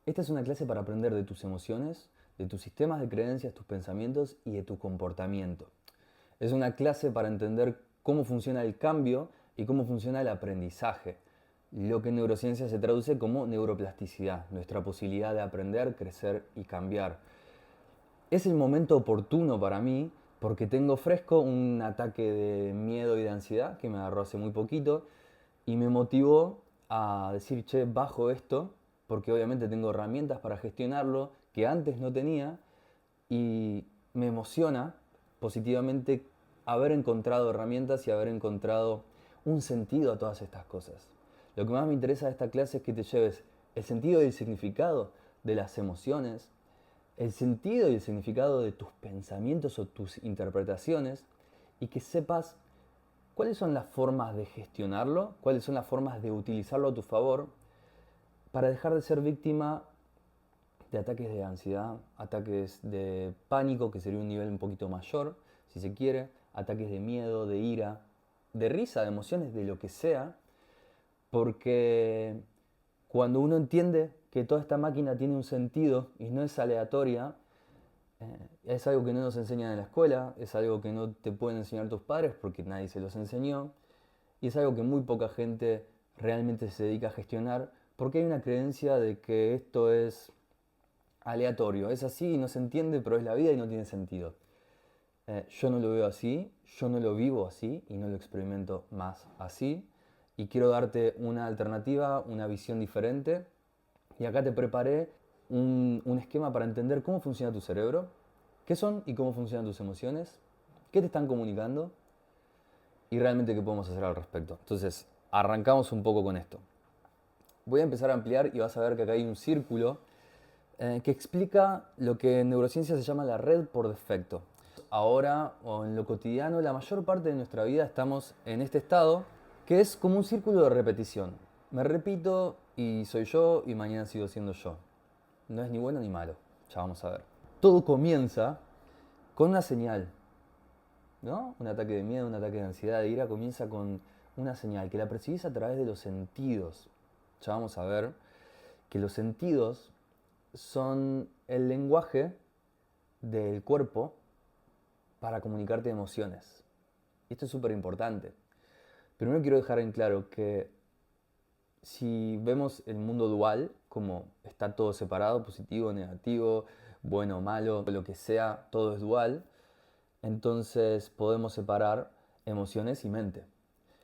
Esta es una clase para aprender de tus emociones, de tus sistemas de creencias, tus pensamientos y de tu comportamiento. Es una clase para entender cómo funciona el cambio y cómo funciona el aprendizaje. Lo que en neurociencia se traduce como neuroplasticidad, nuestra posibilidad de aprender, crecer y cambiar. Es el momento oportuno para mí porque tengo fresco un ataque de miedo y de ansiedad que me agarró hace muy poquito y me motivó a decir, che, bajo esto, porque obviamente tengo herramientas para gestionarlo que antes no tenía y me emociona positivamente haber encontrado herramientas y haber encontrado un sentido a todas estas cosas. Lo que más me interesa de esta clase es que te lleves el sentido y el significado de las emociones, el sentido y el significado de tus pensamientos o tus interpretaciones y que sepas cuáles son las formas de gestionarlo, cuáles son las formas de utilizarlo a tu favor para dejar de ser víctima de ataques de ansiedad, ataques de pánico, que sería un nivel un poquito mayor, si se quiere, ataques de miedo, de ira, de risa, de emociones, de lo que sea, porque cuando uno entiende que toda esta máquina tiene un sentido y no es aleatoria, es algo que no nos enseñan en la escuela, es algo que no te pueden enseñar tus padres porque nadie se los enseñó, y es algo que muy poca gente realmente se dedica a gestionar porque hay una creencia de que esto es aleatorio, es así y no se entiende, pero es la vida y no tiene sentido. Yo no lo veo así, yo no lo vivo así y no lo experimento más así. Y quiero darte una alternativa, una visión diferente. Y acá te preparé un esquema para entender cómo funciona tu cerebro, qué son y cómo funcionan tus emociones, qué te están comunicando y realmente qué podemos hacer al respecto. Entonces, arrancamos un poco con esto. Voy a empezar a ampliar y vas a ver que acá hay un círculo que explica lo que en neurociencia se llama la red por defecto. Ahora o en lo cotidiano, la mayor parte de nuestra vida estamos en este estado que es como un círculo de repetición. Me repito y soy yo y mañana sigo siendo yo. No es ni bueno ni malo, ya vamos a ver. Todo comienza con una señal, ¿no? Un ataque de miedo, un ataque de ansiedad, de ira, comienza con una señal que la percibís a través de los sentidos. Ya vamos a ver que los sentidos son el lenguaje del cuerpo para comunicarte emociones. Y esto es súper importante. Primero quiero dejar en claro que si vemos el mundo dual, como está todo separado, positivo, negativo, bueno, malo, lo que sea, todo es dual, entonces podemos separar emociones y mente.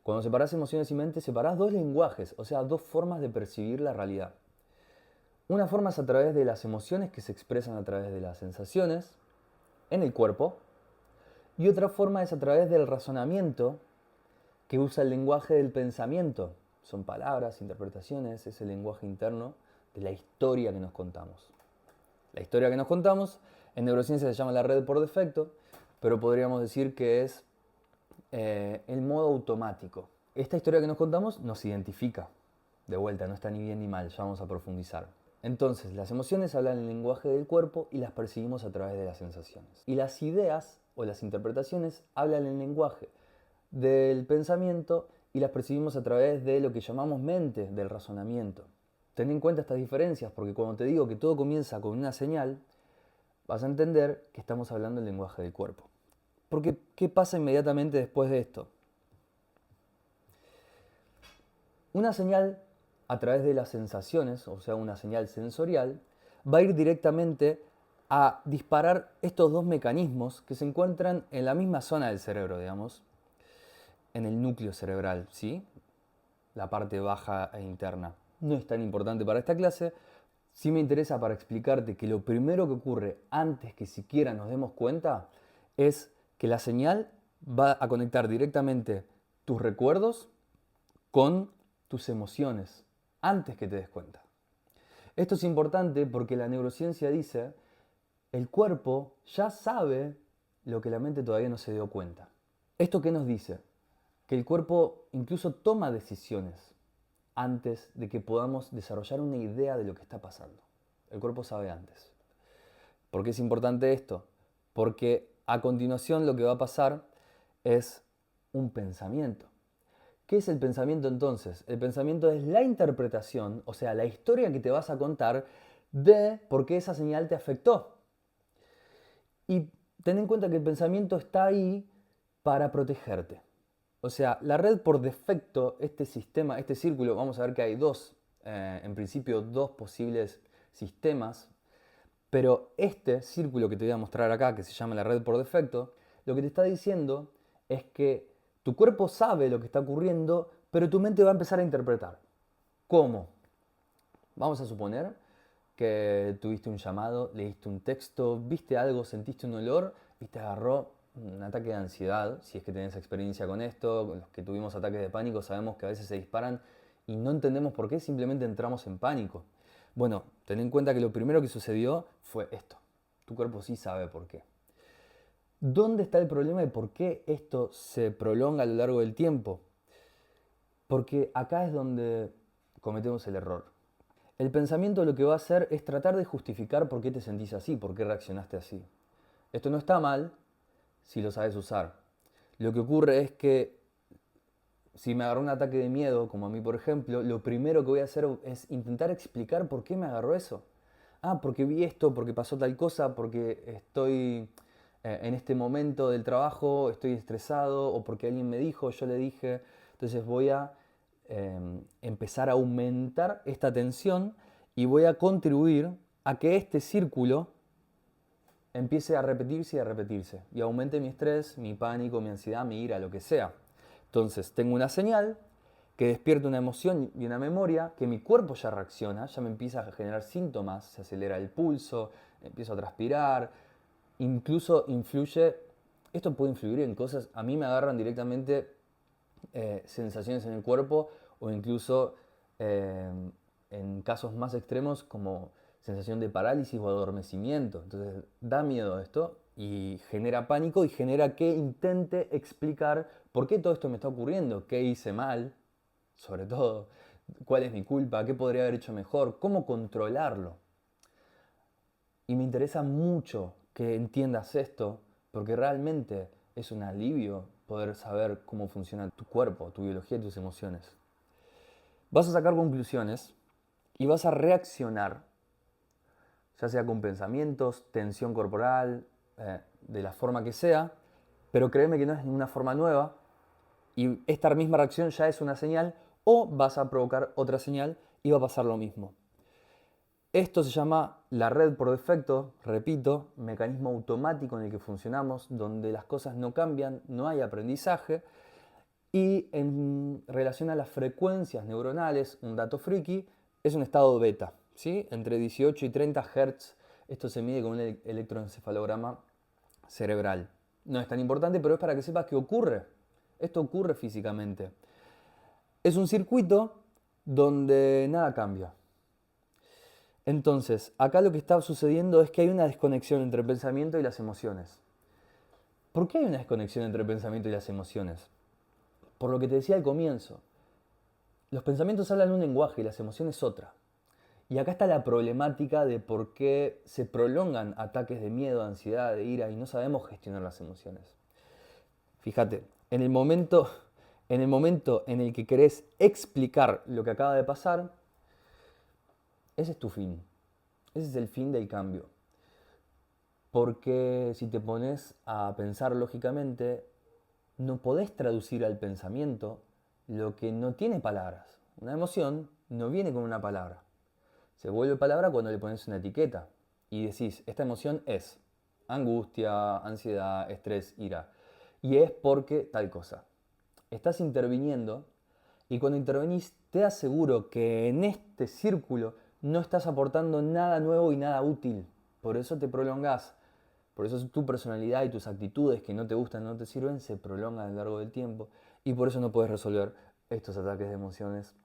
Cuando separas emociones y mente, separas dos lenguajes, o sea, dos formas de percibir la realidad. Una forma es a través de las emociones que se expresan a través de las sensaciones en el cuerpo, y otra forma es a través del razonamiento que usa el lenguaje del pensamiento. Son palabras, interpretaciones, es el lenguaje interno de la historia que nos contamos. La historia que nos contamos en neurociencia se llama la red por defecto, pero podríamos decir que es el modo automático. Esta historia que nos contamos nos identifica. De vuelta, no está ni bien ni mal, ya vamos a profundizar. Entonces, las emociones hablan el lenguaje del cuerpo y las percibimos a través de las sensaciones. Y las ideas o las interpretaciones hablan el lenguaje del pensamiento y las percibimos a través de lo que llamamos mente, del razonamiento. Ten en cuenta estas diferencias porque cuando te digo que todo comienza con una señal, vas a entender que estamos hablando el lenguaje del cuerpo. Porque, ¿qué pasa inmediatamente después de esto? Una señal a través de las sensaciones, o sea, una señal sensorial, va a ir directamente a disparar estos dos mecanismos que se encuentran en la misma zona del cerebro, digamos, en el núcleo cerebral, ¿sí? La parte baja e interna. No es tan importante para esta clase. Sí me interesa para explicarte que lo primero que ocurre antes que siquiera nos demos cuenta es que la señal va a conectar directamente tus recuerdos con tus emociones antes que te des cuenta. Esto es importante porque la neurociencia dice el cuerpo ya sabe lo que la mente todavía no se dio cuenta. ¿Esto qué nos dice? Que el cuerpo incluso toma decisiones antes de que podamos desarrollar una idea de lo que está pasando. El cuerpo sabe antes. ¿Por qué es importante esto? Porque a continuación lo que va a pasar es un pensamiento. ¿Qué es el pensamiento entonces? El pensamiento es la interpretación, o sea, la historia que te vas a contar de por qué esa señal te afectó. Y ten en cuenta que el pensamiento está ahí para protegerte. O sea, la red por defecto, este sistema, este círculo, vamos a ver que hay en principio dos posibles sistemas, pero este círculo que te voy a mostrar acá, que se llama la red por defecto, lo que te está diciendo es que tu cuerpo sabe lo que está ocurriendo, pero tu mente va a empezar a interpretar. ¿Cómo? Vamos a suponer que tuviste un llamado, leíste un texto, viste algo, sentiste un olor y te agarró un ataque de ansiedad. Si es que tenés experiencia con esto, los que tuvimos ataques de pánico sabemos que a veces se disparan y no entendemos por qué, simplemente entramos en pánico. Bueno, ten en cuenta que lo primero que sucedió fue esto. Tu cuerpo sí sabe por qué. ¿Dónde está el problema de por qué esto se prolonga a lo largo del tiempo? Porque acá es donde cometemos el error. El pensamiento lo que va a hacer es tratar de justificar por qué te sentís así, por qué reaccionaste así. Esto no está mal si lo sabes usar. Lo que ocurre es que si me agarró un ataque de miedo, como a mí por ejemplo, lo primero que voy a hacer es intentar explicar por qué me agarró eso. Ah, porque vi esto, porque pasó tal cosa, porque estoy en este momento del trabajo, estoy estresado, o porque alguien me dijo, yo le dije. Entonces voy a empezar a aumentar esta tensión y voy a contribuir a que este círculo empiece a repetirse y a repetirse y aumente mi estrés, mi pánico, mi ansiedad, mi ira, lo que sea. Entonces tengo una señal que despierta una emoción y una memoria, que mi cuerpo ya reacciona, ya me empieza a generar síntomas, se acelera el pulso, empiezo a transpirar, incluso esto puede influir en cosas, a mí me agarran directamente sensaciones en el cuerpo o incluso eh, en casos más extremos como sensación de parálisis o adormecimiento. Entonces da miedo esto y genera pánico y genera que intente explicar por qué todo esto me está ocurriendo, qué hice mal, sobre todo, cuál es mi culpa, qué podría haber hecho mejor, cómo controlarlo. Y me interesa mucho que entiendas esto porque realmente es un alivio poder saber cómo funciona tu cuerpo, tu biología y tus emociones. Vas a sacar conclusiones y vas a reaccionar, ya sea con pensamientos, tensión corporal, de la forma que sea, pero créeme que no es ninguna forma nueva y esta misma reacción ya es una señal o vas a provocar otra señal y va a pasar lo mismo. Esto se llama la red por defecto, repito, mecanismo automático en el que funcionamos, donde las cosas no cambian, no hay aprendizaje. Y en relación a las frecuencias neuronales, un dato friki, es un estado beta, ¿sí? Entre 18 y 30 Hz. Esto se mide con un electroencefalograma cerebral. No es tan importante, pero es para que sepas que ocurre. Esto ocurre físicamente. Es un circuito donde nada cambia. Entonces, acá lo que está sucediendo es que hay una desconexión entre el pensamiento y las emociones. ¿Por qué hay una desconexión entre el pensamiento y las emociones? Por lo que te decía al comienzo. Los pensamientos hablan un lenguaje y las emociones otra. Y acá está la problemática de por qué se prolongan ataques de miedo, ansiedad, de ira y no sabemos gestionar las emociones. Fíjate, en el momento en el que querés explicar lo que acaba de pasar, ese es tu fin. Ese es el fin del cambio. Porque si te pones a pensar lógicamente, no podés traducir al pensamiento lo que no tiene palabras. Una emoción no viene con una palabra. Se vuelve palabra cuando le pones una etiqueta y decís, esta emoción es angustia, ansiedad, estrés, ira. Y es porque tal cosa. Estás interviniendo y cuando intervenís te aseguro que en este círculo no estás aportando nada nuevo y nada útil. Por eso te prolongás. Por eso tu personalidad y tus actitudes que no te gustan, no te sirven, se prolongan a lo largo del tiempo. Y por eso no puedes resolver estos ataques de emociones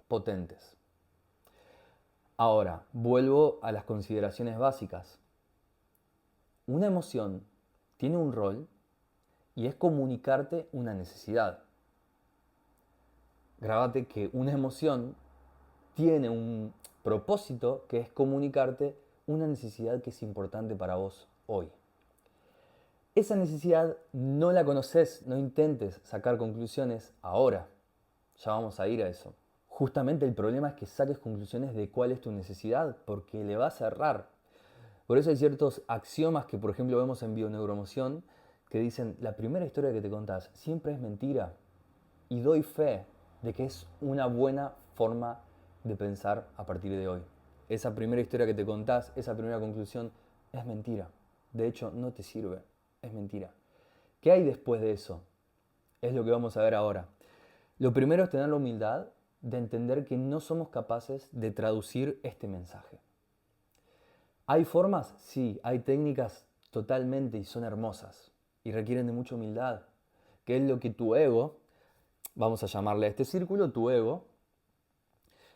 potentes. Ahora, vuelvo a las consideraciones básicas. Una emoción tiene un rol y es comunicarte una necesidad. Grábate que una emoción tiene un propósito que es comunicarte una necesidad que es importante para vos hoy. Esa necesidad no la conoces, no intentes sacar conclusiones ahora. Ya vamos a ir a eso. Justamente el problema es que saques conclusiones de cuál es tu necesidad, porque le vas a errar. Por eso hay ciertos axiomas que, por ejemplo, vemos en Bioneuroemoción, que dicen, la primera historia que te contás siempre es mentira. Y doy fe de que es una buena forma de pensar a partir de hoy. Esa primera historia que te contás, esa primera conclusión, es mentira. De hecho, no te sirve. Es mentira. ¿Qué hay después de eso? Es lo que vamos a ver ahora. Lo primero es tener la humildad de entender que no somos capaces de traducir este mensaje. ¿Hay formas? Sí, hay técnicas totalmente y son hermosas y requieren de mucha humildad, que es lo que tu ego, vamos a llamarle a este círculo, tu ego,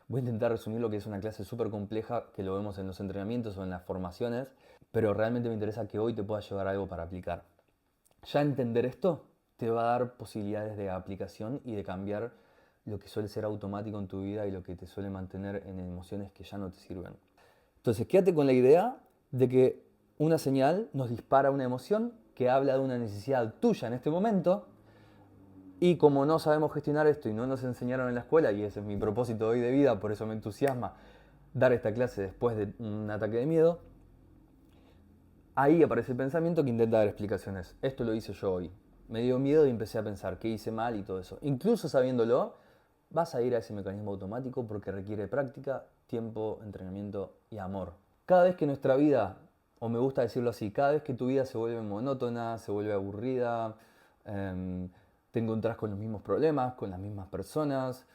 voy a intentar resumir lo que es una clase súper compleja que lo vemos en los entrenamientos o en las formaciones, pero realmente me interesa que hoy te pueda llevar algo para aplicar. Ya entender esto te va a dar posibilidades de aplicación y de cambiar lo que suele ser automático en tu vida y lo que te suele mantener en emociones que ya no te sirven. Entonces, quédate con la idea de que una señal nos dispara una emoción que habla de una necesidad tuya en este momento y como no sabemos gestionar esto y no nos enseñaron en la escuela, y ese es mi propósito hoy de vida, por eso me entusiasma dar esta clase después de un ataque de miedo, ahí aparece el pensamiento que intenta dar explicaciones. Esto lo hice yo hoy. Me dio miedo y empecé a pensar qué hice mal y todo eso. Incluso sabiéndolo, vas a ir a ese mecanismo automático porque requiere práctica, tiempo, entrenamiento y amor. Cada vez que nuestra vida, o me gusta decirlo así, cada vez que tu vida se vuelve monótona, se vuelve aburrida, te encontrás con los mismos problemas, con las mismas personas,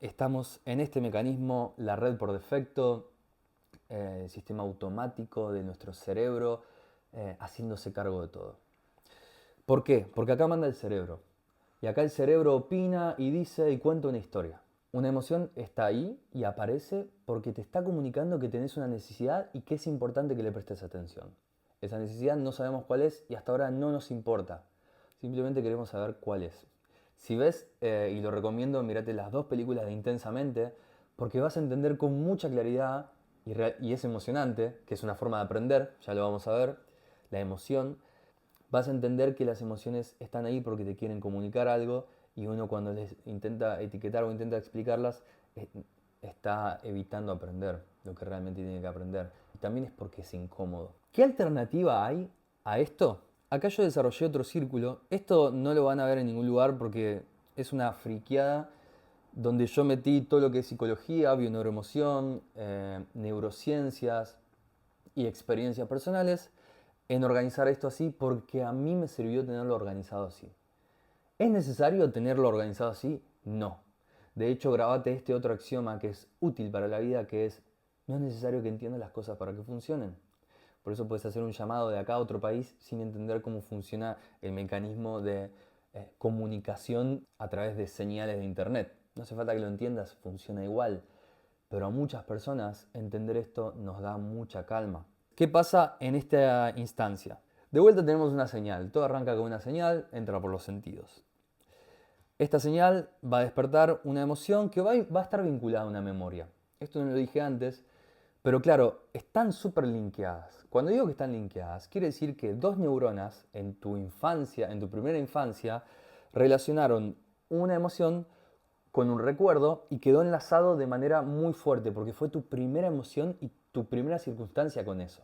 estamos en este mecanismo, la red por defecto, el sistema automático de nuestro cerebro, haciéndose cargo de todo. ¿Por qué? Porque acá manda el cerebro. Y acá el cerebro opina y dice y cuenta una historia. Una emoción está ahí y aparece porque te está comunicando que tenés una necesidad y que es importante que le prestes atención. Esa necesidad no sabemos cuál es y hasta ahora no nos importa. Simplemente queremos saber cuál es. Si ves, y lo recomiendo, mirate las dos películas de Intensamente, porque vas a entender con mucha claridad, y es emocionante, que es una forma de aprender, ya lo vamos a ver, la emoción. Vas a entender que las emociones están ahí porque te quieren comunicar algo y uno cuando les intenta etiquetar o intenta explicarlas está evitando aprender lo que realmente tiene que aprender. Y también es porque es incómodo. ¿Qué alternativa hay a esto? Acá yo desarrollé otro círculo. Esto no lo van a ver en ningún lugar porque es una friqueada donde yo metí todo lo que es psicología, bioneuroemoción, neurociencias y experiencias personales en organizar esto así porque a mí me sirvió tenerlo organizado así. ¿Es necesario tenerlo organizado así? No. De hecho, grabate este otro axioma que es útil para la vida, que es, no es necesario que entiendas las cosas para que funcionen. Por eso puedes hacer un llamado de acá a otro país sin entender cómo funciona el mecanismo de comunicación a través de señales de internet. No hace falta que lo entiendas, funciona igual. Pero a muchas personas entender esto nos da mucha calma. ¿Qué pasa en esta instancia? De vuelta tenemos una señal. Todo arranca con una señal, entra por los sentidos. Esta señal va a despertar una emoción que va a estar vinculada a una memoria. Esto no lo dije antes, pero claro, están súper linkeadas. Cuando digo que están linkeadas, quiere decir que dos neuronas en tu infancia, en tu primera infancia, relacionaron una emoción con un recuerdo y quedó enlazado de manera muy fuerte porque fue tu primera emoción y tu primera circunstancia con eso.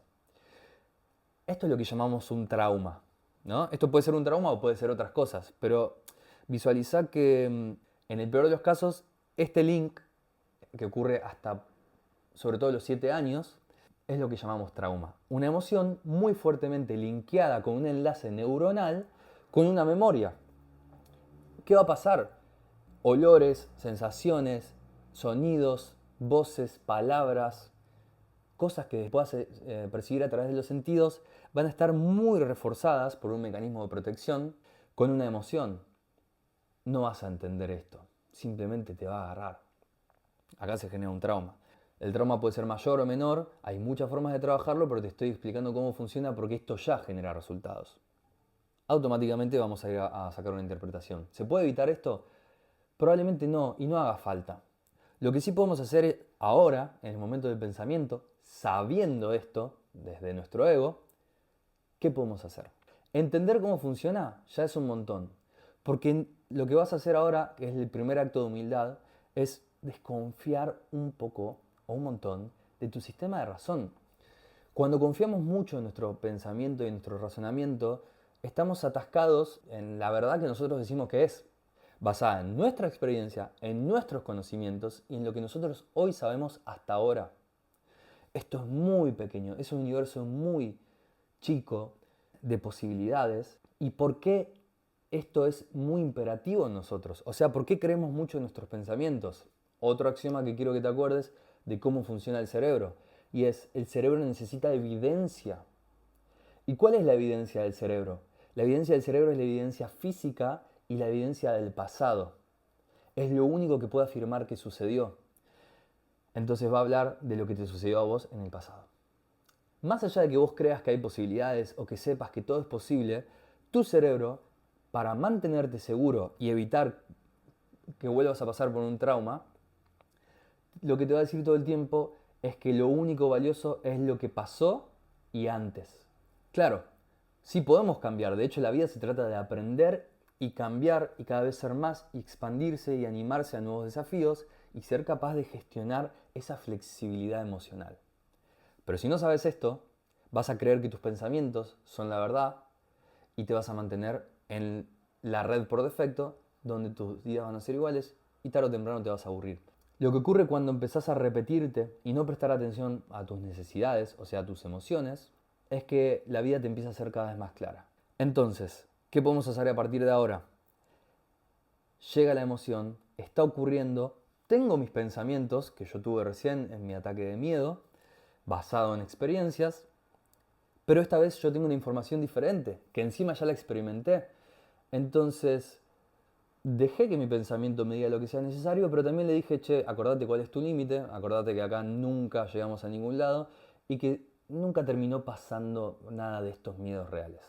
Esto es lo que llamamos un trauma, ¿no? Esto puede ser un trauma o puede ser otras cosas, pero visualiza que en el peor de los casos, este link, que ocurre hasta sobre todo los 7 años, es lo que llamamos trauma. Una emoción muy fuertemente linkeada con un enlace neuronal con una memoria. ¿Qué va a pasar? Olores, sensaciones, sonidos, voces, palabras, cosas que puedas percibir a través de los sentidos, van a estar muy reforzadas por un mecanismo de protección con una emoción. No vas a entender esto, simplemente te va a agarrar. Acá se genera un trauma. El trauma puede ser mayor o menor, hay muchas formas de trabajarlo, pero te estoy explicando cómo funciona porque esto ya genera resultados. Automáticamente vamos a ir a sacar una interpretación. ¿Se puede evitar esto? Probablemente no, y no haga falta. Lo que sí podemos hacer ahora, en el momento del pensamiento, sabiendo esto desde nuestro ego, ¿qué podemos hacer? Entender cómo funciona ya es un montón. Porque lo que vas a hacer ahora, que es el primer acto de humildad, es desconfiar un poco o un montón de tu sistema de razón. Cuando confiamos mucho en nuestro pensamiento y en nuestro razonamiento, estamos atascados en la verdad que nosotros decimos que es, basada en nuestra experiencia, en nuestros conocimientos y en lo que nosotros hoy sabemos hasta ahora. Esto es muy pequeño, es un universo muy chico de posibilidades. ¿Y por qué esto es muy imperativo en nosotros? O sea, ¿por qué creemos mucho en nuestros pensamientos? Otro axioma que quiero que te acuerdes de cómo funciona el cerebro. Y es, el cerebro necesita evidencia. ¿Y cuál es la evidencia del cerebro? La evidencia del cerebro es la evidencia física y la evidencia del pasado. Es lo único que puede afirmar que sucedió. Entonces va a hablar de lo que te sucedió a vos en el pasado. Más allá de que vos creas que hay posibilidades o que sepas que todo es posible, tu cerebro, para mantenerte seguro y evitar que vuelvas a pasar por un trauma, lo que te va a decir todo el tiempo es que lo único valioso es lo que pasó y antes. Claro, sí podemos cambiar, de hecho la vida se trata de aprender y cambiar y cada vez ser más y expandirse y animarse a nuevos desafíos y ser capaz de gestionar esa flexibilidad emocional. Pero si no sabes esto, vas a creer que tus pensamientos son la verdad y te vas a mantener en la red por defecto, donde tus días van a ser iguales y tarde o temprano te vas a aburrir. Lo que ocurre cuando empezás a repetirte y no prestar atención a tus necesidades, o sea, a tus emociones, es que la vida te empieza a ser cada vez más clara. Entonces, ¿qué podemos hacer a partir de ahora? Llega la emoción, está ocurriendo, tengo mis pensamientos que yo tuve recién en mi ataque de miedo, basado en experiencias, pero esta vez yo tengo una información diferente, que encima ya la experimenté. Entonces, dejé que mi pensamiento me diga lo que sea necesario, pero también le dije, che, acordate cuál es tu límite, acordate que acá nunca llegamos a ningún lado y que nunca terminó pasando nada de estos miedos reales.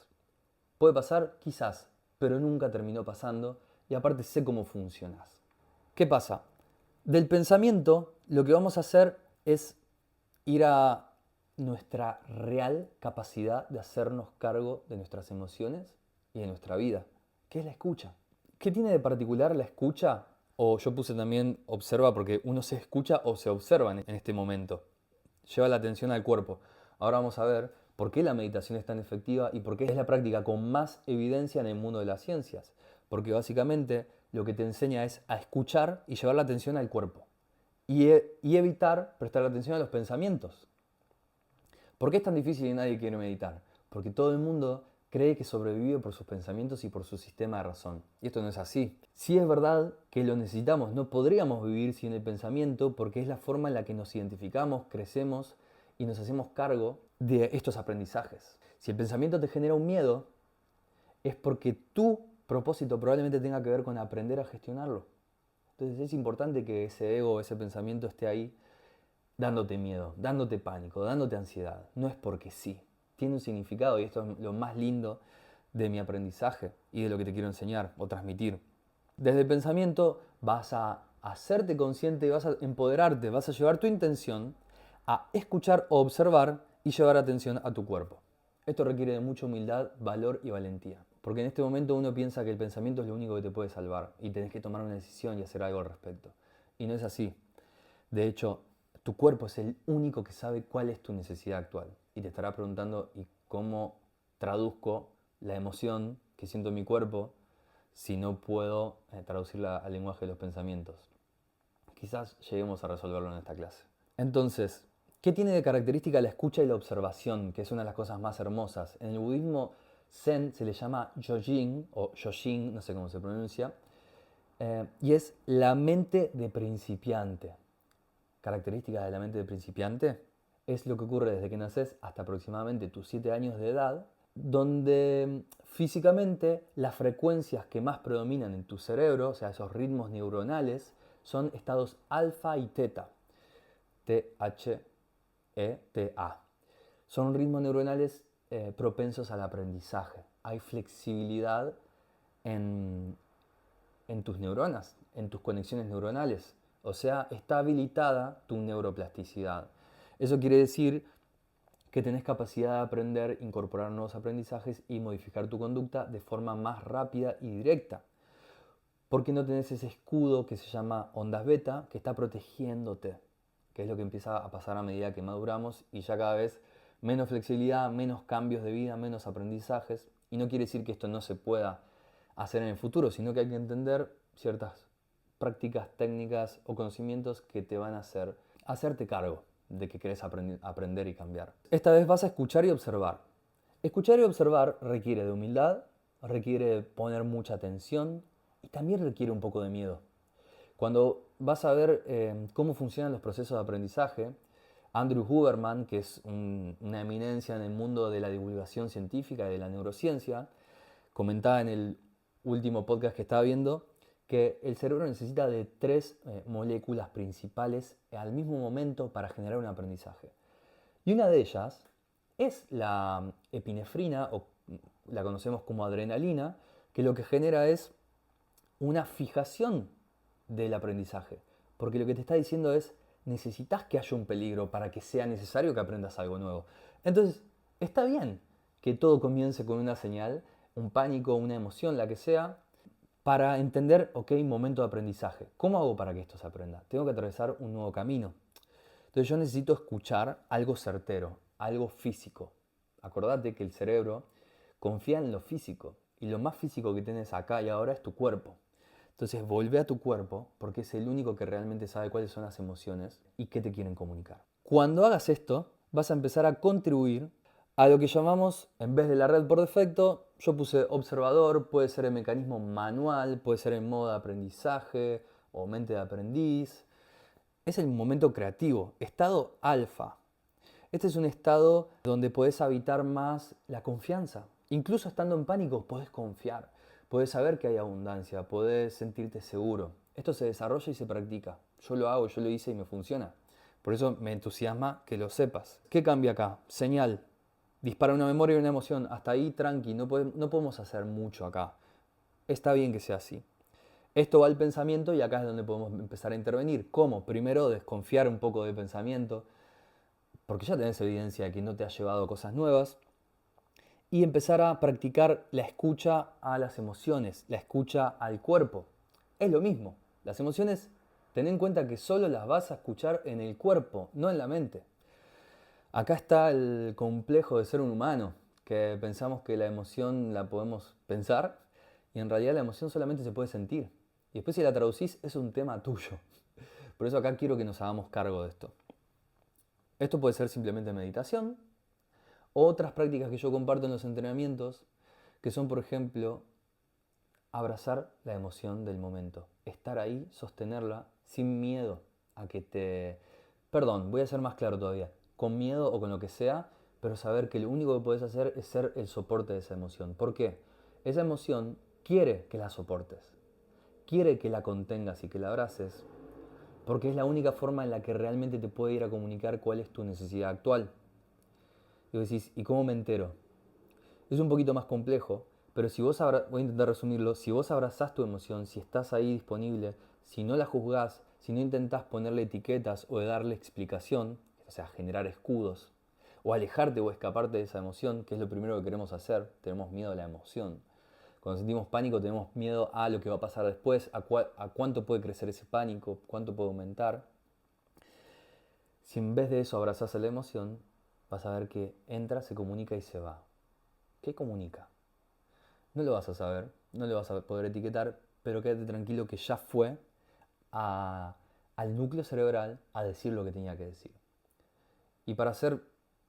Puede pasar, quizás, pero nunca terminó pasando y aparte sé cómo funcionas. ¿Qué pasa? Del pensamiento lo que vamos a hacer es ir a nuestra real capacidad de hacernos cargo de nuestras emociones y de nuestra vida, que es la escucha. ¿Qué tiene de particular la escucha? O yo puse también observa porque uno se escucha o se observa en este momento. Lleva la atención al cuerpo. Ahora vamos a ver por qué la meditación es tan efectiva y por qué es la práctica con más evidencia en el mundo de las ciencias. Porque básicamente lo que te enseña es a escuchar y llevar la atención al cuerpo. Y evitar prestar atención a los pensamientos. ¿Por qué es tan difícil y nadie quiere meditar? Porque todo el mundo cree que sobrevive por sus pensamientos y por su sistema de razón. Y esto no es así. Sí es verdad que lo necesitamos, no podríamos vivir sin el pensamiento porque es la forma en la que nos identificamos, crecemos y nos hacemos cargo de estos aprendizajes. Si el pensamiento te genera un miedo, es porque tu propósito probablemente tenga que ver con aprender a gestionarlo. Entonces es importante que ese ego, ese pensamiento esté ahí dándote miedo, dándote pánico, dándote ansiedad. No es porque sí. Tiene un significado y esto es lo más lindo de mi aprendizaje y de lo que te quiero enseñar o transmitir. Desde el pensamiento vas a hacerte consciente y vas a empoderarte, vas a llevar tu intención a escuchar o observar y llevar atención a tu cuerpo. Esto requiere de mucha humildad, valor y valentía. Porque en este momento uno piensa que el pensamiento es lo único que te puede salvar y tenés que tomar una decisión y hacer algo al respecto. Y no es así. De hecho, tu cuerpo es el único que sabe cuál es tu necesidad actual. Y te estará preguntando, ¿y cómo traduzco la emoción que siento en mi cuerpo si no puedo traducirla al lenguaje de los pensamientos? Quizás lleguemos a resolverlo en esta clase. Entonces, ¿qué tiene de característica la escucha y la observación, que es una de las cosas más hermosas? En el budismo zen se le llama yojin, o yojin, no sé cómo se pronuncia, y es la mente de principiante. Características de la mente de principiante es lo que ocurre desde que naces hasta aproximadamente tus 7 años de edad, donde físicamente las frecuencias que más predominan en tu cerebro, o sea, esos ritmos neuronales, son estados alfa y teta. T-H-E-T-A. Son ritmos neuronales propensos al aprendizaje. Hay flexibilidad en, en tus neuronas, en tus conexiones neuronales. O sea, está habilitada tu neuroplasticidad. Eso quiere decir que tenés capacidad de aprender, incorporar nuevos aprendizajes y modificar tu conducta de forma más rápida y directa. porque no tenés ese escudo que se llama ondas beta, que está protegiéndote, que es lo que empieza a pasar a medida que maduramos y ya cada vez menos flexibilidad, menos cambios de vida, menos aprendizajes. Y no quiere decir que esto no se pueda hacer en el futuro, sino que hay que entender ciertas prácticas, técnicas o conocimientos que te van a hacerte cargo de que querés aprender y cambiar. Esta vez vas a escuchar y observar. Escuchar y observar requiere de humildad, requiere poner mucha atención y también requiere un poco de miedo. Cuando vas a ver cómo funcionan los procesos de aprendizaje, Andrew Huberman, que es una eminencia en el mundo de la divulgación científica y de la neurociencia, comentaba en el último podcast que estaba viendo que el cerebro necesita de 3 moléculas principales al mismo momento para generar un aprendizaje. Y una de ellas es la epinefrina, o la conocemos como adrenalina, que lo que genera es una fijación del aprendizaje. Porque lo que te está diciendo es, necesitas que haya un peligro para que sea necesario que aprendas algo nuevo. Entonces, está bien que todo comience con una señal, un pánico, una emoción, la que sea, para entender, ok, momento de aprendizaje. ¿Cómo hago para que esto se aprenda? Tengo que atravesar un nuevo camino. Entonces yo necesito escuchar algo certero, algo físico. Acordate que el cerebro confía en lo físico y lo más físico que tienes acá y ahora es tu cuerpo. Entonces volvé a tu cuerpo porque es el único que realmente sabe cuáles son las emociones y qué te quieren comunicar. Cuando hagas esto, vas a empezar a contribuir a lo que llamamos, en vez de la red por defecto, yo puse observador, puede ser el mecanismo manual, puede ser en modo de aprendizaje o mente de aprendiz. Es el momento creativo, estado alfa. Este es un estado donde podés habitar más la confianza. Incluso estando en pánico podés confiar, podés saber que hay abundancia, podés sentirte seguro. Esto se desarrolla y se practica. Yo lo hago, yo lo hice y me funciona. Por eso me entusiasma que lo sepas. ¿Qué cambia acá? Señal. Dispara una memoria y una emoción. Hasta ahí tranqui, no podemos hacer mucho acá. Está bien que sea así. Esto va al pensamiento y acá es donde podemos empezar a intervenir. ¿Cómo? Primero desconfiar un poco del pensamiento, porque ya tenés evidencia de que no te ha llevado a cosas nuevas. Y empezar a practicar la escucha a las emociones, la escucha al cuerpo. Es lo mismo. Las emociones, ten en cuenta que solo las vas a escuchar en el cuerpo, no en la mente. Acá está el complejo de ser un humano, que pensamos que la emoción la podemos pensar y en realidad la emoción solamente se puede sentir. Y después si la traducís es un tema tuyo. Por eso acá quiero que nos hagamos cargo de esto. Esto puede ser simplemente meditación, o otras prácticas que yo comparto en los entrenamientos, que son, por ejemplo, abrazar la emoción del momento. Estar ahí, sostenerla, sin miedo a que te... Perdón, voy a ser más claro todavía. Con miedo o con lo que sea, pero saber que lo único que puedes hacer es ser el soporte de esa emoción. ¿Por qué? Esa emoción quiere que la soportes, quiere que la contengas y que la abraces, porque es la única forma en la que realmente te puede ir a comunicar cuál es tu necesidad actual. Y vos decís, ¿y cómo me entero? Es un poquito más complejo, pero si vos voy a intentar resumirlo, si vos abrazás tu emoción, si estás ahí disponible, si no la juzgás, si no intentás ponerle etiquetas o de darle explicación, o sea, generar escudos, o alejarte o escaparte de esa emoción, que es lo primero que queremos hacer, tenemos miedo a la emoción. Cuando sentimos pánico tenemos miedo a lo que va a pasar después, a cuánto puede crecer ese pánico, cuánto puede aumentar. Si en vez de eso abrazás a la emoción, vas a ver que entra, se comunica y se va. ¿Qué comunica? No lo vas a saber, no lo vas a poder etiquetar, pero quédate tranquilo que ya fue al núcleo cerebral a decir lo que tenía que decir. Y para ser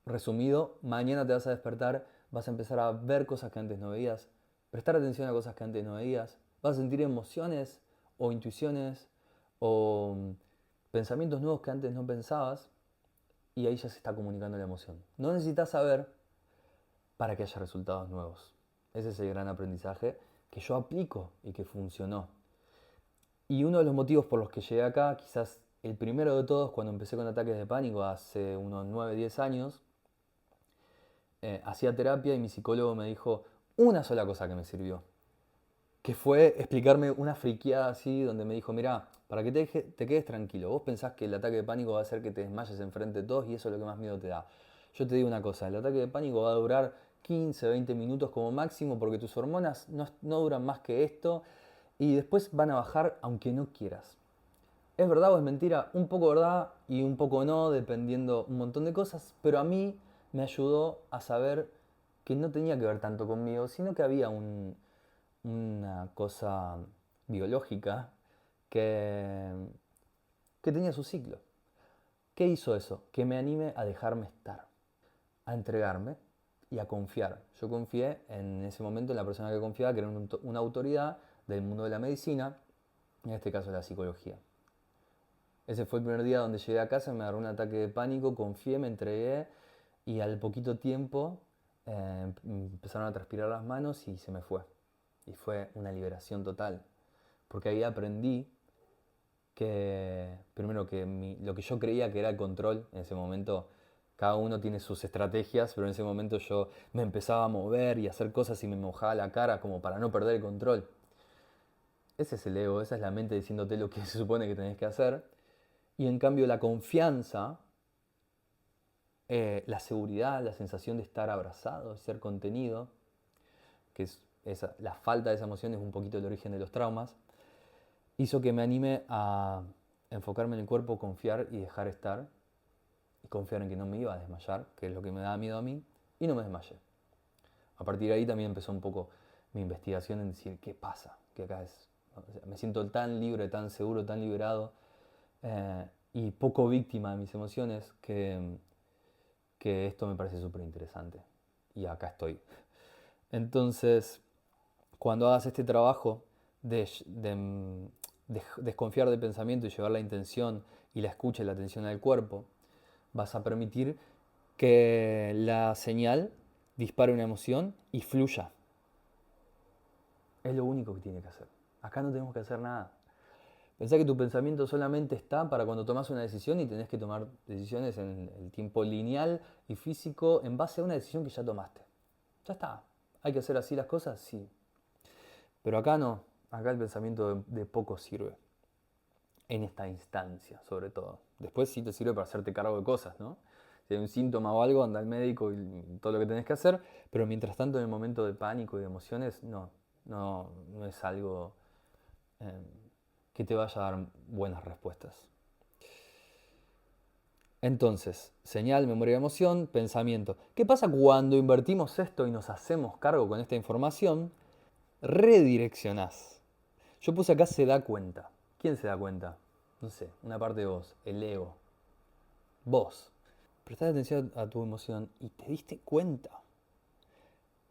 resumido, mañana te vas a despertar, vas a empezar a ver cosas que antes no veías, prestar atención a cosas que antes no veías, vas a sentir emociones o intuiciones o pensamientos nuevos que antes no pensabas y ahí ya se está comunicando la emoción. No necesitas saber para que haya resultados nuevos. Ese es el gran aprendizaje que yo aplico y que funcionó. Y uno de los motivos por los que llegué acá, quizás el primero de todos, cuando empecé con ataques de pánico hace unos 9, 10 años, hacía terapia y mi psicólogo me dijo una sola cosa que me sirvió, que fue explicarme una friqueada así, donde me dijo, mira, para que te quedes tranquilo, vos pensás que el ataque de pánico va a hacer que te desmayes enfrente de todos y eso es lo que más miedo te da. Yo te digo una cosa, el ataque de pánico va a durar 15, 20 minutos como máximo porque tus hormonas no duran más que esto y después van a bajar aunque no quieras. ¿Es verdad o es mentira? Un poco verdad y un poco no, dependiendo un montón de cosas, pero a mí me ayudó a saber que no tenía que ver tanto conmigo, sino que había una cosa biológica que, que tenía su ciclo. ¿Qué hizo eso? Que me anime a dejarme estar, a entregarme y a confiar. Yo confié en ese momento en la persona que confiaba, que era una autoridad del mundo de la medicina, en este caso la psicología. Ese fue el primer día donde llegué a casa, me agarró un ataque de pánico, confié, me entregué y al poquito tiempo empezaron a transpirar las manos y se me fue. Y fue una liberación total, porque ahí aprendí que, primero, que lo que yo creía que era el control, en ese momento cada uno tiene sus estrategias, pero en ese momento yo me empezaba a mover y a hacer cosas y me mojaba la cara como para no perder el control. Ese es el ego, esa es la mente diciéndote lo que se supone que tenés que hacer. Y en cambio la confianza, la seguridad, la sensación de estar abrazado, de ser contenido, que la falta de esa emoción es un poquito el origen de los traumas, hizo que me anime a enfocarme en el cuerpo, confiar y dejar estar, y confiar en que no me iba a desmayar, que es lo que me daba miedo a mí, y no me desmayé. A partir de ahí también empezó un poco mi investigación en decir, ¿qué pasa? Que acá es, o sea, me siento tan libre, tan seguro, tan liberado, y poco víctima de mis emociones, que esto me parece súper interesante. Y acá estoy. Entonces, cuando hagas este trabajo de desconfiar del pensamiento y llevar la intención y la escucha y la atención al cuerpo, vas a permitir que la señal dispare una emoción y fluya. Es lo único que tiene que hacer. Acá no tenemos que hacer nada. Pensá que tu pensamiento solamente está para cuando tomas una decisión y tenés que tomar decisiones en el tiempo lineal y físico en base a una decisión que ya tomaste. Ya está. ¿Hay que hacer así las cosas? Sí. Pero acá no. Acá el pensamiento de poco sirve. En esta instancia, sobre todo. Después sí te sirve para hacerte cargo de cosas, ¿no? Si hay un síntoma o algo, anda al médico y todo lo que tenés que hacer. Pero mientras tanto, en el momento de pánico y de emociones, no es algo eh, que te vaya a dar buenas respuestas. Entonces, señal, memoria, emoción, pensamiento. ¿Qué pasa cuando invertimos esto y nos hacemos cargo con esta información? Redireccionás. Yo puse acá se da cuenta. ¿Quién se da cuenta? No sé, una parte de vos, el ego. Vos. Prestaste atención a tu emoción y te diste cuenta.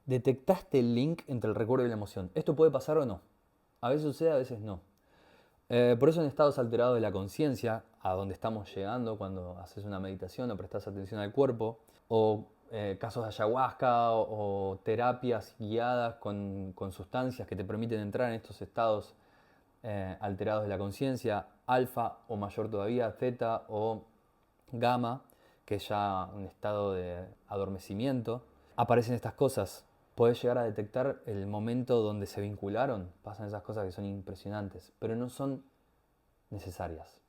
Detectaste el link entre el recuerdo y la emoción. ¿Esto puede pasar o no? A veces sucede, a veces no. Por eso en estados alterados de la conciencia, a donde estamos llegando cuando haces una meditación o prestas atención al cuerpo, o casos de ayahuasca o terapias guiadas con sustancias que te permiten entrar en estos estados alterados de la conciencia, alfa o mayor todavía, zeta o gamma, que es ya un estado de adormecimiento, aparecen estas cosas. Podés llegar a detectar el momento donde se vincularon, pasan esas cosas que son impresionantes, pero no son necesarias.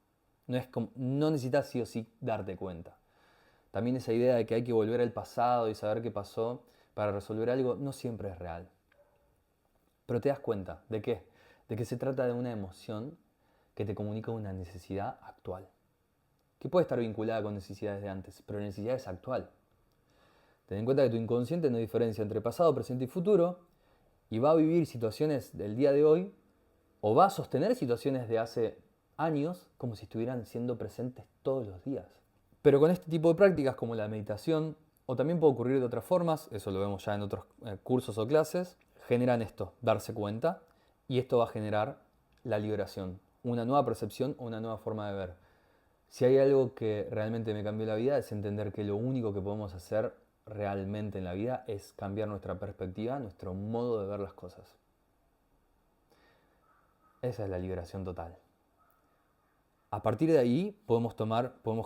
No necesitas sí o sí darte cuenta. También esa idea de que hay que volver al pasado y saber qué pasó para resolver algo no siempre es real. Pero te das cuenta, ¿de qué? De que se trata de una emoción que te comunica una necesidad actual, que puede estar vinculada con necesidades de antes, pero la necesidad es actual. Ten en cuenta que tu inconsciente no diferencia entre pasado, presente y futuro, y va a vivir situaciones del día de hoy, o va a sostener situaciones de hace años como si estuvieran siendo presentes todos los días. Pero con este tipo de prácticas como la meditación, o también puede ocurrir de otras formas, eso lo vemos ya en otros cursos o clases, generan esto, darse cuenta, y esto va a generar la liberación, una nueva percepción o una nueva forma de ver. Si hay algo que realmente me cambió la vida es entender que lo único que podemos hacer realmente en la vida es cambiar nuestra perspectiva, nuestro modo de ver las cosas. Esa es la liberación total. A partir de ahí podemos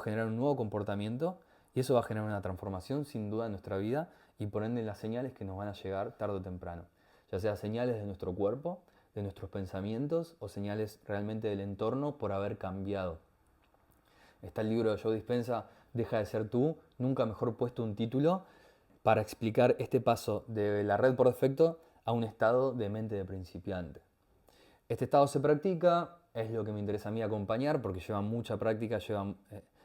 generar un nuevo comportamiento y eso va a generar una transformación sin duda en nuestra vida y por ende las señales que nos van a llegar tarde o temprano. Ya sea señales de nuestro cuerpo, de nuestros pensamientos o señales realmente del entorno por haber cambiado. Está el libro de Joe Dispenza, Deja de ser tú, nunca mejor puesto un título para explicar este paso de la red por defecto a un estado de mente de principiante. Este estado se practica, es lo que me interesa a mí acompañar porque lleva mucha práctica, lleva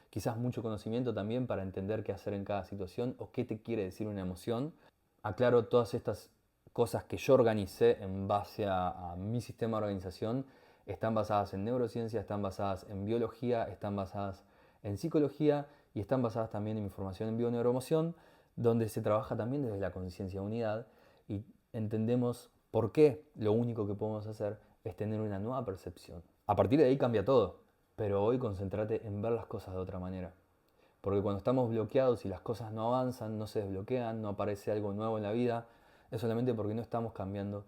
quizás mucho conocimiento también para entender qué hacer en cada situación o qué te quiere decir una emoción. Aclaro todas estas cosas que yo organicé en base a mi sistema de organización. Están basadas en neurociencia, están basadas en biología, están basadas en psicología y están basadas también en mi formación en bioneuroemoción, donde se trabaja también desde la conciencia de unidad y entendemos por qué lo único que podemos hacer es tener una nueva percepción. A partir de ahí cambia todo, pero hoy concéntrate en ver las cosas de otra manera. Porque cuando estamos bloqueados y las cosas no avanzan, no se desbloquean, no aparece algo nuevo en la vida, es solamente porque no estamos cambiando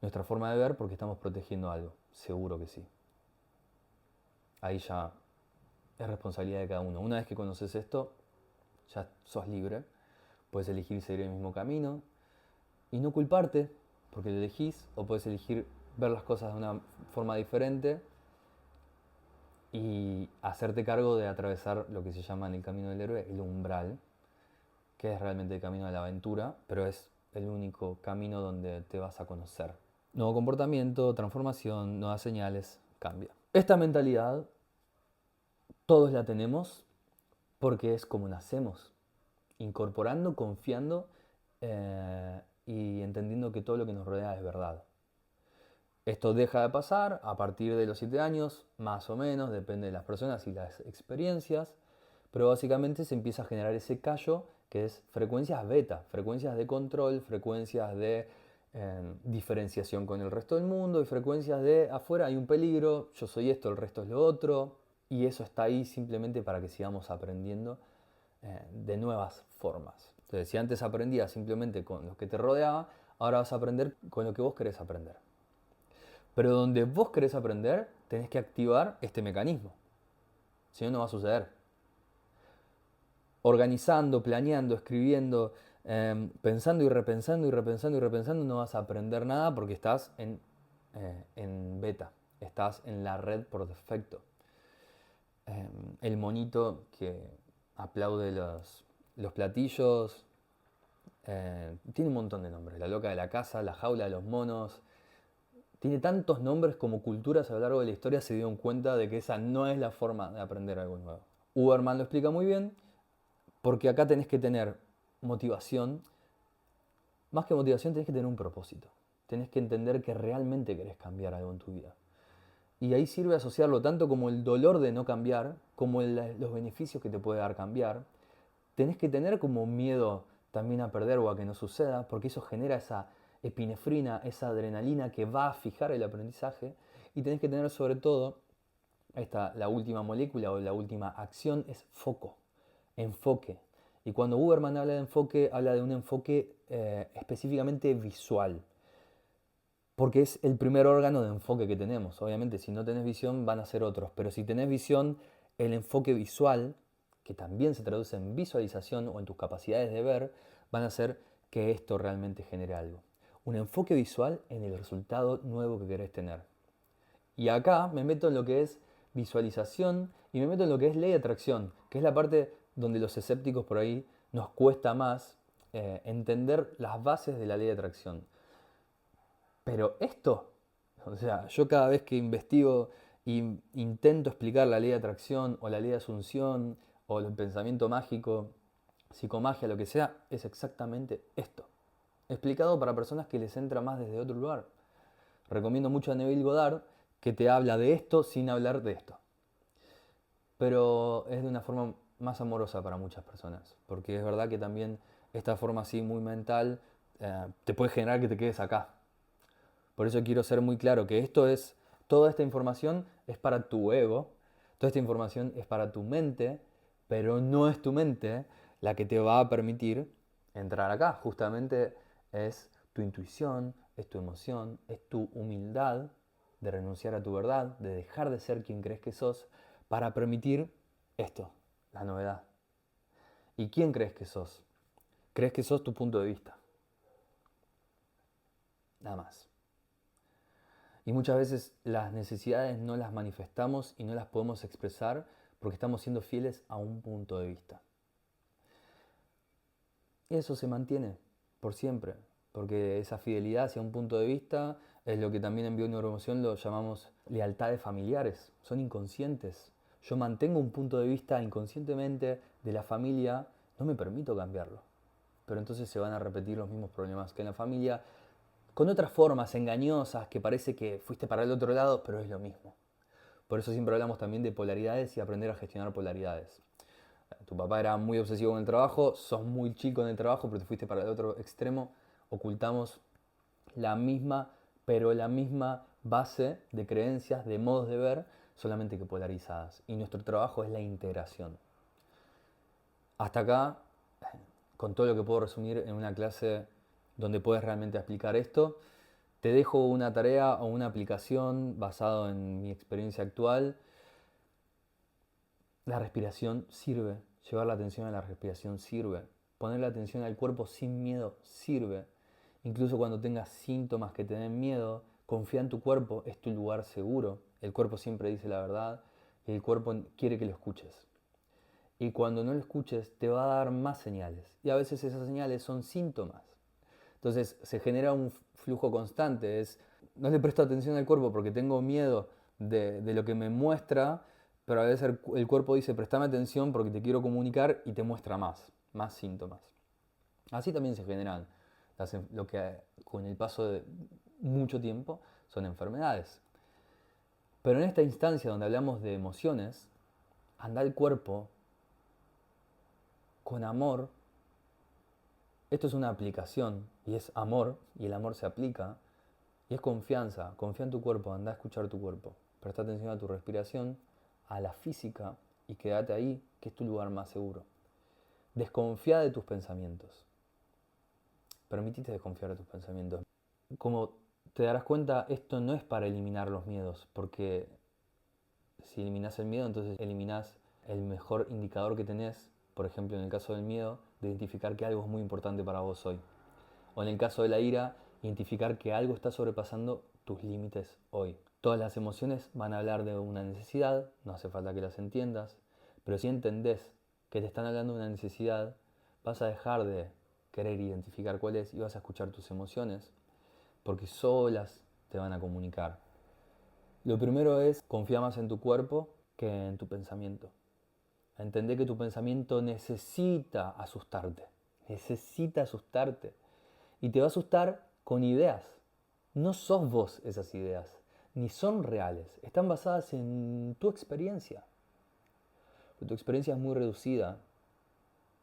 nuestra forma de ver porque estamos protegiendo algo. Seguro que sí. Ahí ya es responsabilidad de cada uno. Una vez que conoces esto, ya sos libre. Puedes elegir seguir el mismo camino y no culparte porque lo elegís, o puedes elegir ver las cosas de una forma diferente y hacerte cargo de atravesar lo que se llama en el camino del héroe el umbral, que es realmente el camino de la aventura, pero es el único camino donde te vas a conocer. Nuevo comportamiento, transformación, nuevas señales, cambia. Esta mentalidad todos la tenemos porque es como nacemos, incorporando, confiando y entendiendo que todo lo que nos rodea es verdad. Esto deja de pasar a partir de los 7 años, más o menos, depende de las personas y las experiencias, pero básicamente se empieza a generar ese callo que es frecuencias beta, frecuencias de control, frecuencias de diferenciación con el resto del mundo y frecuencias de afuera hay un peligro, yo soy esto, el resto es lo otro, y eso está ahí simplemente para que sigamos aprendiendo de nuevas formas. Entonces, si antes aprendías simplemente con lo que te rodeaba, ahora vas a aprender con lo que vos querés aprender. Pero donde vos querés aprender, tenés que activar este mecanismo. Si no, no va a suceder. Organizando, planeando, escribiendo, pensando y repensando y repensando y repensando, no vas a aprender nada porque estás en beta. Estás en la red por defecto. El monito que aplaude los platillos, tiene un montón de nombres. La loca de la casa, la jaula de los monos. Tiene tantos nombres como culturas a lo largo de la historia se dieron cuenta de que esa no es la forma de aprender algo nuevo. Uberman lo explica muy bien, porque acá tenés que tener motivación. Más que motivación tenés que tener un propósito. Tenés que entender que realmente querés cambiar algo en tu vida. Y ahí sirve asociarlo tanto como el dolor de no cambiar, como los beneficios que te puede dar cambiar. Tenés que tener como miedo también a perder o a que no suceda, porque eso genera esa epinefrina, esa adrenalina que va a fijar el aprendizaje. Y tenés que tener sobre todo, la última molécula o la última acción es foco, enfoque. Y cuando Uberman habla de enfoque, habla de un enfoque específicamente visual. Porque es el primer órgano de enfoque que tenemos. Obviamente, si no tenés visión, van a ser otros. Pero si tenés visión, el enfoque visual, que también se traduce en visualización o en tus capacidades de ver, van a hacer que esto realmente genere algo. Un enfoque visual en el resultado nuevo que querés tener. Y acá me meto en lo que es visualización y me meto en lo que es ley de atracción, que es la parte donde los escépticos por ahí nos cuesta más entender las bases de la ley de atracción. Pero esto, o sea, yo cada vez que investigo e intento explicar la ley de atracción o la ley de asunción o el pensamiento mágico, psicomagia, lo que sea, es exactamente esto. Explicado para personas que les entra más desde otro lugar. Recomiendo mucho a Neville Goddard que te habla de esto sin hablar de esto. Pero es de una forma más amorosa para muchas personas. Porque es verdad que también esta forma así muy mental te puede generar que te quedes acá. Por eso quiero ser muy claro que toda esta información es para tu ego, toda esta información es para tu mente, pero no es tu mente la que te va a permitir entrar acá. Justamente es tu intuición, es tu emoción, es tu humildad de renunciar a tu verdad, de dejar de ser quien crees que sos, para permitir esto, la novedad. ¿Y quién crees que sos? Crees que sos tu punto de vista. Nada más. Y muchas veces las necesidades no las manifestamos y no las podemos expresar porque estamos siendo fieles a un punto de vista. Y eso se mantiene por siempre, porque esa fidelidad hacia un punto de vista es lo que también en bioneuroemoción lo llamamos lealtades familiares, son inconscientes. Yo mantengo un punto de vista inconscientemente de la familia, no me permito cambiarlo, pero entonces se van a repetir los mismos problemas que en la familia, con otras formas engañosas que parece que fuiste para el otro lado, pero es lo mismo. Por eso siempre hablamos también de polaridades y aprender a gestionar polaridades. Tu papá era muy obsesivo con el trabajo, sos muy chico en el trabajo, pero te fuiste para el otro extremo. Ocultamos la misma, pero la misma base de creencias, de modos de ver, solamente que polarizadas. Y nuestro trabajo es la integración. Hasta acá, con todo lo que puedo resumir en una clase donde puedes realmente explicar esto, te dejo una tarea o una aplicación basado en mi experiencia actual. La respiración sirve, llevar la atención a la respiración sirve, poner la atención al cuerpo sin miedo sirve. Incluso cuando tengas síntomas que te den miedo, confía en tu cuerpo, es tu lugar seguro. El cuerpo siempre dice la verdad y el cuerpo quiere que lo escuches. Y cuando no lo escuches, te va a dar más señales. Y a veces esas señales son síntomas. Entonces se genera un flujo constante. No le presto atención al cuerpo porque tengo miedo de lo que me muestra, pero a veces el cuerpo dice, préstame atención porque te quiero comunicar y te muestra más síntomas. Así también se generan lo que con el paso de mucho tiempo son enfermedades. Pero en esta instancia donde hablamos de emociones, anda el cuerpo con amor. Esto es una aplicación y es amor, y el amor se aplica, y es confianza. Confía en tu cuerpo, anda a escuchar tu cuerpo. Presta atención a tu respiración, a la física, y quédate ahí, que es tu lugar más seguro. Desconfía de tus pensamientos. Permitite desconfiar de tus pensamientos. Como te darás cuenta, esto no es para eliminar los miedos, porque si eliminas el miedo, entonces eliminas el mejor indicador que tenés, por ejemplo, en el caso del miedo, de identificar que algo es muy importante para vos hoy. O en el caso de la ira, identificar que algo está sobrepasando tus límites hoy. Todas las emociones van a hablar de una necesidad, no hace falta que las entiendas, pero si entendés que te están hablando de una necesidad, vas a dejar de querer identificar cuál es y vas a escuchar tus emociones, porque solas te van a comunicar. Lo primero es confiar más en tu cuerpo que en tu pensamiento. Entender que tu pensamiento necesita asustarte. Necesita asustarte. Y te va a asustar con ideas. No sos vos esas ideas. Ni son reales. Están basadas en tu experiencia. Pero tu experiencia es muy reducida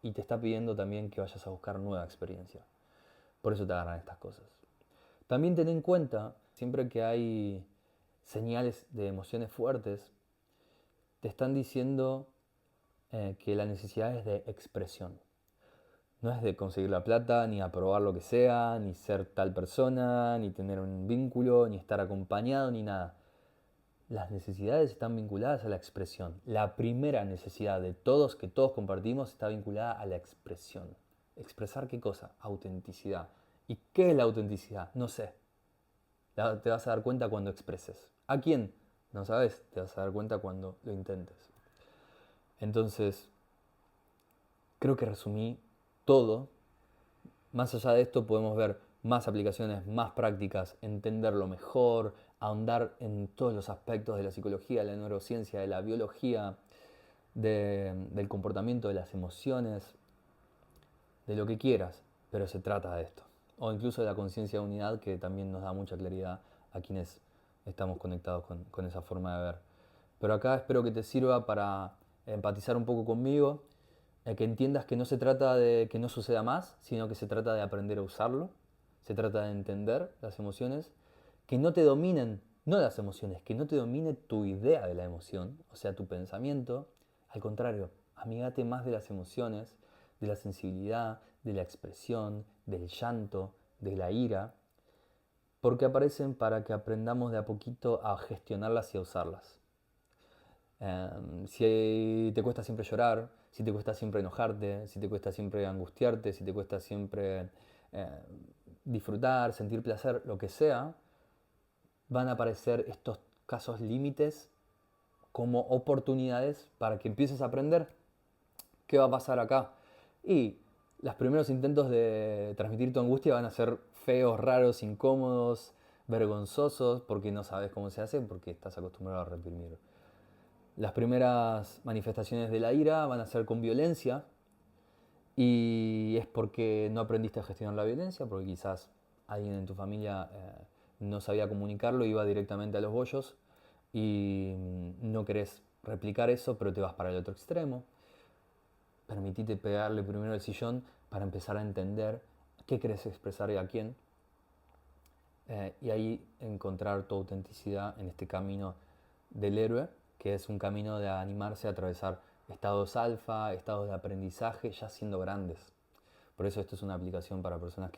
y te está pidiendo también que vayas a buscar nueva experiencia. Por eso te agarran estas cosas. También ten en cuenta, siempre que hay señales de emociones fuertes, te están diciendo que la necesidad es de expresión. No es de conseguir la plata, ni aprobar lo que sea, ni ser tal persona, ni tener un vínculo, ni estar acompañado, ni nada. Las necesidades están vinculadas a la expresión. La primera necesidad de todos, que todos compartimos, está vinculada a la expresión. ¿Expresar qué cosa? Autenticidad. ¿Y qué es la autenticidad? No sé. Te vas a dar cuenta cuando expreses. ¿A quién? No sabes. Te vas a dar cuenta cuando lo intentes. Entonces, creo que resumí todo. Más allá de esto podemos ver más aplicaciones, más prácticas, entenderlo mejor, ahondar en todos los aspectos de la psicología, de la neurociencia, de la biología, del comportamiento, de las emociones, de lo que quieras, pero se trata de esto. O incluso de la conciencia de unidad, que también nos da mucha claridad a quienes estamos conectados con esa forma de ver. Pero acá espero que te sirva para empatizar un poco conmigo, que entiendas que no se trata de que no suceda más, sino que se trata de aprender a usarlo, se trata de entender las emociones, que no te dominen, no las emociones, que no te domine tu idea de la emoción, o sea, tu pensamiento. Al contrario, amígate más de las emociones, de la sensibilidad, de la expresión, del llanto, de la ira, porque aparecen para que aprendamos de a poquito a gestionarlas y a usarlas. Si te cuesta siempre llorar, si te cuesta siempre enojarte, si te cuesta siempre angustiarte, si te cuesta siempre eh, disfrutar, sentir placer, lo que sea, van a aparecer estos casos límites como oportunidades para que empieces a aprender. ¿Qué va a pasar acá? Y Los primeros intentos de transmitir tu angustia van a ser feos, raros, incómodos, vergonzosos, porque no sabes cómo se hace, porque estás acostumbrado a reprimir. Las primeras manifestaciones de la ira van a ser con violencia, y es porque no aprendiste a gestionar la violencia, porque quizás alguien en tu familia no sabía comunicarlo, iba directamente a los bollos y no querés replicar eso, pero te vas para el otro extremo. Permitite pegarle primero el sillón para empezar a entender qué querés expresar y a quién. Y ahí encontrar tu autenticidad en este camino del héroe, que es un camino de animarse a atravesar estados alfa, estados de aprendizaje, ya siendo grandes. Por eso esto es una aplicación para personas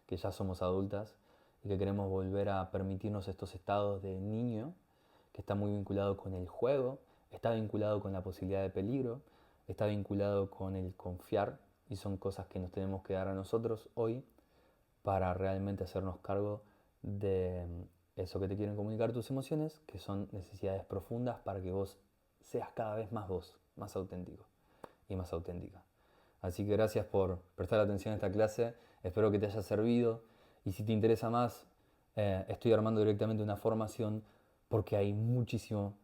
que ya somos adultas y que queremos volver a permitirnos estos estados de niño, que está muy vinculado con el juego, está vinculado con la posibilidad de peligro, está vinculado con el confiar, y son cosas que nos tenemos que dar a nosotros hoy para realmente hacernos cargo de eso que te quieren comunicar tus emociones, que son necesidades profundas para que vos seas cada vez más vos, más auténtico y más auténtica. Así que gracias por prestar atención a esta clase, espero que te haya servido, y si te interesa más, estoy armando directamente una formación porque hay muchísimo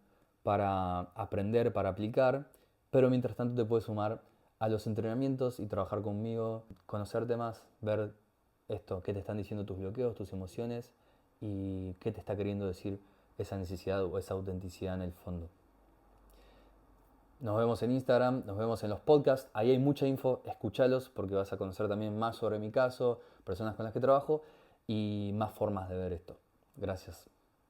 para aprender, para aplicar, pero mientras tanto te puedes sumar a los entrenamientos y trabajar conmigo, conocerte más, ver esto, qué te están diciendo tus bloqueos, tus emociones, y qué te está queriendo decir esa necesidad o esa autenticidad en el fondo. Nos vemos en Instagram, nos vemos en los podcasts, ahí hay mucha info, escúchalos porque vas a conocer también más sobre mi caso, personas con las que trabajo y más formas de ver esto. Gracias.